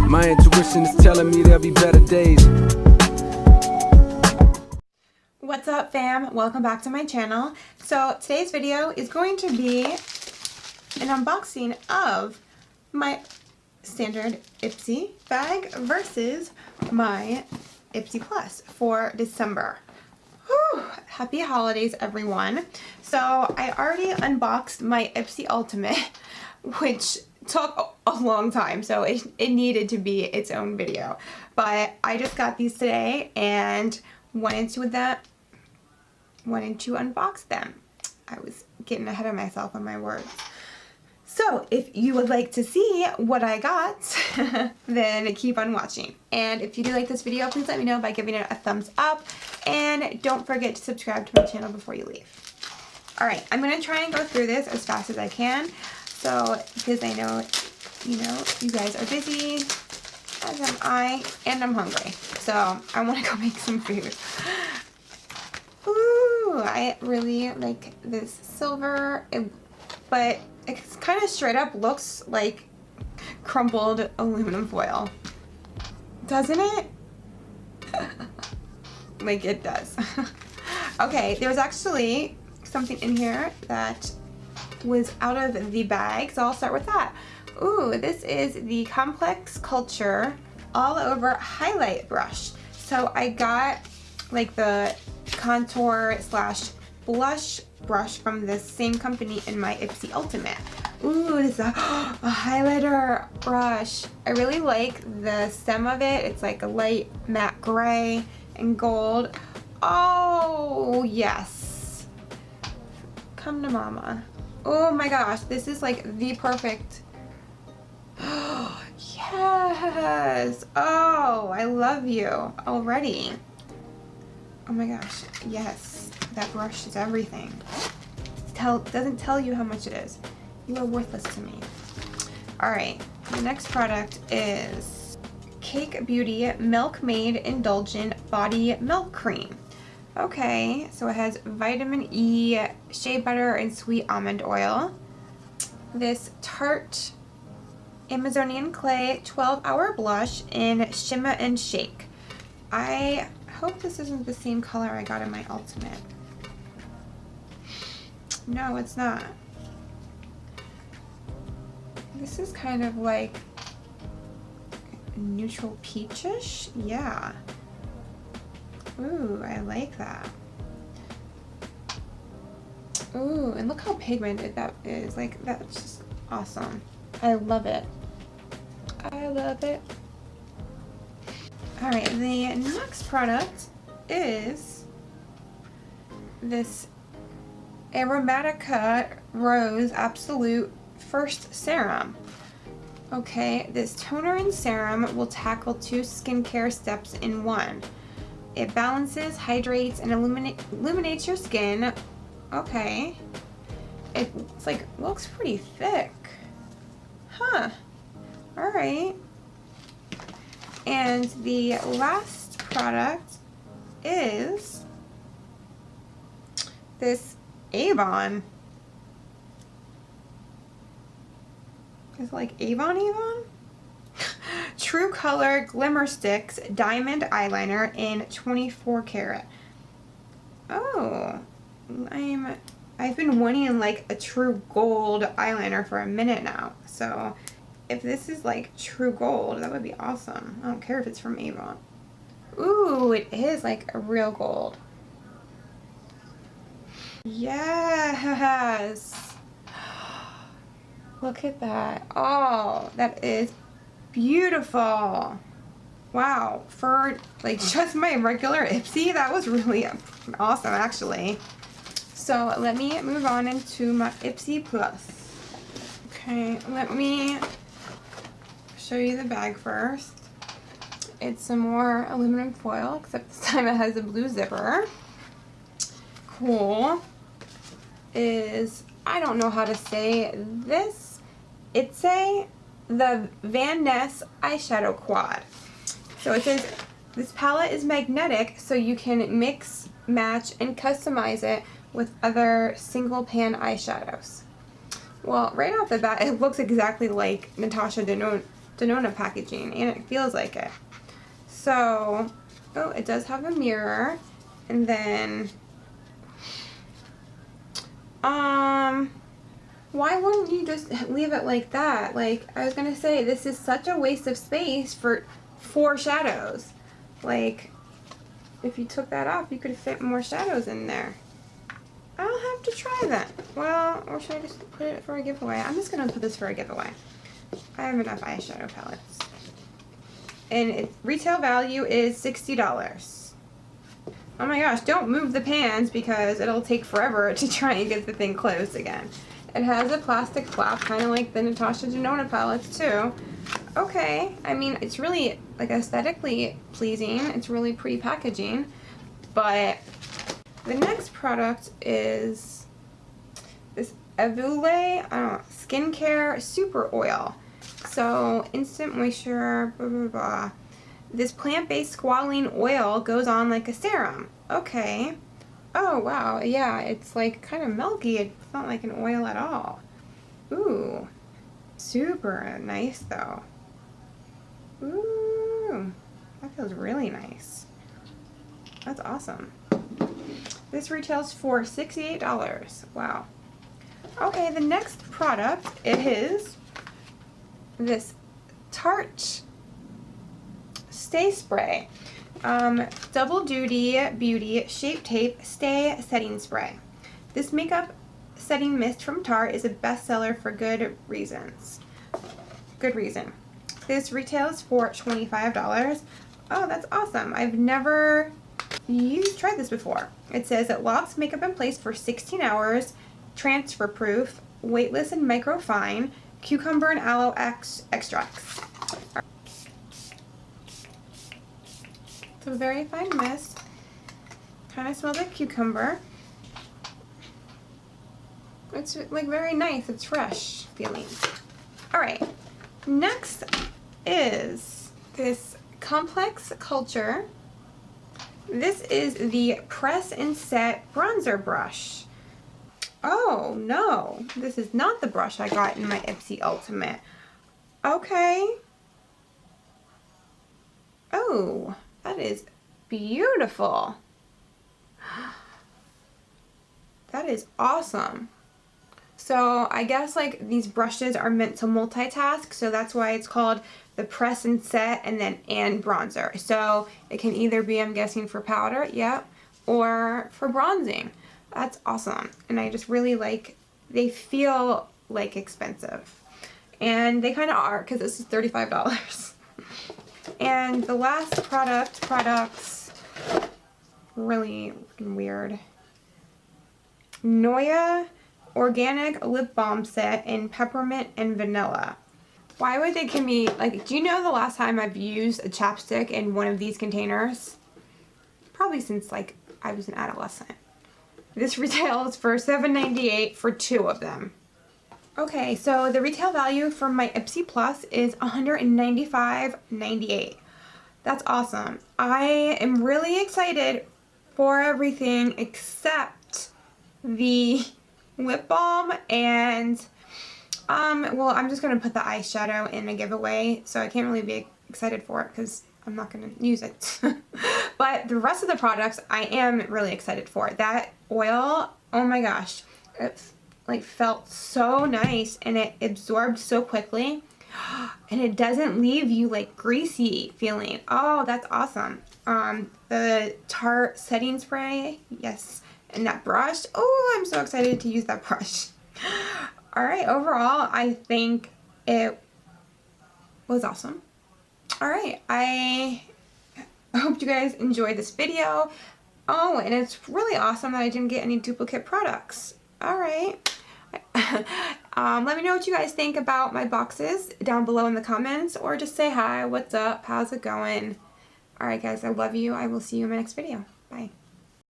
My intuition is telling me there'll be better days. What's up, fam? Welcome back to my channel. So today's video is going to be an unboxing of my standard Ipsy bag versus my Ipsy Plus for December. Whew. Happy holidays, everyone. So I already unboxed my Ipsy Ultimate, which took a long time, so it needed to be its own video. But I just got these today and wanted to unbox them. I was getting ahead of myself on my words. So if you would like to see what I got, then keep on watching. And if you do like this video, please let me know by giving it a thumbs up. And don't forget to subscribe to my channel before you leave. Alright, I'm going to try and go through this as fast as I can. So, because I know, you guys are busy, as am I, and I'm hungry. So, I want to go make some food. Ooh, I really like this silver, but it kind of straight up looks like crumpled aluminum foil. Doesn't it? Like it does. Okay, there's actually something in here that was out of the bag, so I'll start with that. Ooh, this is the Complex Culture All Over Highlight Brush. So I got like the contour slash blush brush from this same company in my Ipsy Ultimate. Ooh, this is a highlighter brush. I really like the stem of it. It's like a light matte gray and gold. Oh, yes. Come to mama. Oh my gosh, this is like the perfect. Yes. Oh, I love you already. Oh my gosh, yes. That brush is everything. Doesn't tell you how much it is. You are worthless to me. Alright, the next product is Cake Beauty Milk-Made Indulgent Body Milk Cream. Okay, so it has vitamin E, shea butter, and sweet almond oil. This Tarte Amazonian Clay 12-Hour Blush in Shimmer and Shake. I hope this isn't the same color I got in my Ultimate. No, it's not. This is kind of like neutral peachish. Yeah. Ooh, I like that. Ooh, and look how pigmented that is. Like, that's just awesome. I love it. I love it. Alright, the next product is this Aromatica Rose Absolute First Serum. Okay, this toner and serum will tackle 2 skincare steps in one. It balances, hydrates, and illuminates your skin. Okay. It's like, looks pretty thick. Huh. Alright. And the last product is this Avon. Is it like Avon? True Color Glimmer Sticks Diamond Eyeliner in 24 karat. Oh, I've been wanting like a true gold eyeliner for a minute now. So if this is like true gold, that would be awesome. I don't care if it's from Avon. Ooh, it is like a real gold. Yes. Look at that. Oh, that is beautiful. Wow, for like just my regular Ipsy, that was really awesome actually. So let me move on into my Ipsy Plus. Okay, let me show you the bag first. It's some more aluminum foil, except this time it has a blue zipper. Cool. I don't know how to say this. It's the Van Ness eyeshadow quad. So it says this palette is magnetic, so you can mix, match, and customize it with other single pan eyeshadows. Well, right off the bat, it looks exactly like Natasha Denona packaging, and it feels like it. So, oh, it does have a mirror, and then, why wouldn't you just leave it like that? Like, I was gonna say, this is such a waste of space for 4 shadows. Like, if you took that off, you could fit more shadows in there. I'll have to try that. Well, or should I just put it for a giveaway? I'm just gonna put this for a giveaway. I have enough eyeshadow palettes. And its retail value is $60. Oh my gosh, don't move the pans because it'll take forever to try and get the thing closed again. It has a plastic flap, kind of like the Natasha Denona palettes too. Okay, I mean, it's really like aesthetically pleasing. It's really pretty packaging. But the next product is this Evule, skincare super oil. So, instant moisture, blah, blah, blah. This plant-based squalene oil goes on like a serum. Okay. Oh, wow. Yeah, it's like kind of milky. It's not like an oil at all. Ooh. Super nice, though. Ooh. That feels really nice. That's awesome. This retails for $68. Wow. Okay, the next product is this Tarte Stay Spray. Double Duty Beauty Shape Tape Stay Setting Spray. This makeup setting mist from Tarte is a bestseller for good reasons. Good reason. This retails for $25. Oh, that's awesome. I've never tried this before. It says it locks makeup in place for 16 hours, transfer proof, weightless and microfine, cucumber and aloe extracts. It's a very fine mist. Kind of smells like cucumber. It's like very nice. It's fresh feeling. Alright, next is this Complex Culture. This is the Press and Set Bronzer Brush. Oh no, this is not the brush I got in my Ipsy Ultimate. Okay. Oh, that is beautiful. That is awesome. So I guess like these brushes are meant to multitask, so that's why it's called the Press and Set and bronzer. So it can either be, I'm guessing, for powder, yep, or for bronzing. That's awesome. And I just really like, they feel like expensive. And they kind of are, because this is $35. And the last products, really weird. Noya Organic Lip Balm Set in Peppermint and Vanilla. Why would they give me, like, do you know the last time I've used a chapstick in one of these containers? Probably since, like, I was an adolescent. This retails for $7.98 for 2 of them. Okay, so the retail value for my Ipsy Plus is $195.98. That's awesome. I am really excited for everything except the lip balm and well, I'm just gonna put the eyeshadow in a giveaway, so I can't really be excited for it because I'm not gonna use it. But the rest of the products I am really excited for. That oil, oh my gosh, it like felt so nice and it absorbed so quickly, and it doesn't leave you like greasy feeling. Oh, that's awesome. The Tarte setting spray, yes, and that brush. Oh, I'm so excited to use that brush. Alright, overall, I think it was awesome. Alright, I hope you guys enjoyed this video. Oh, and it's really awesome that I didn't get any duplicate products. Alright. Let me know what you guys think about my boxes down below in the comments, or just say hi, what's up, how's it going? Alright guys, I love you. I will see you in my next video. Bye.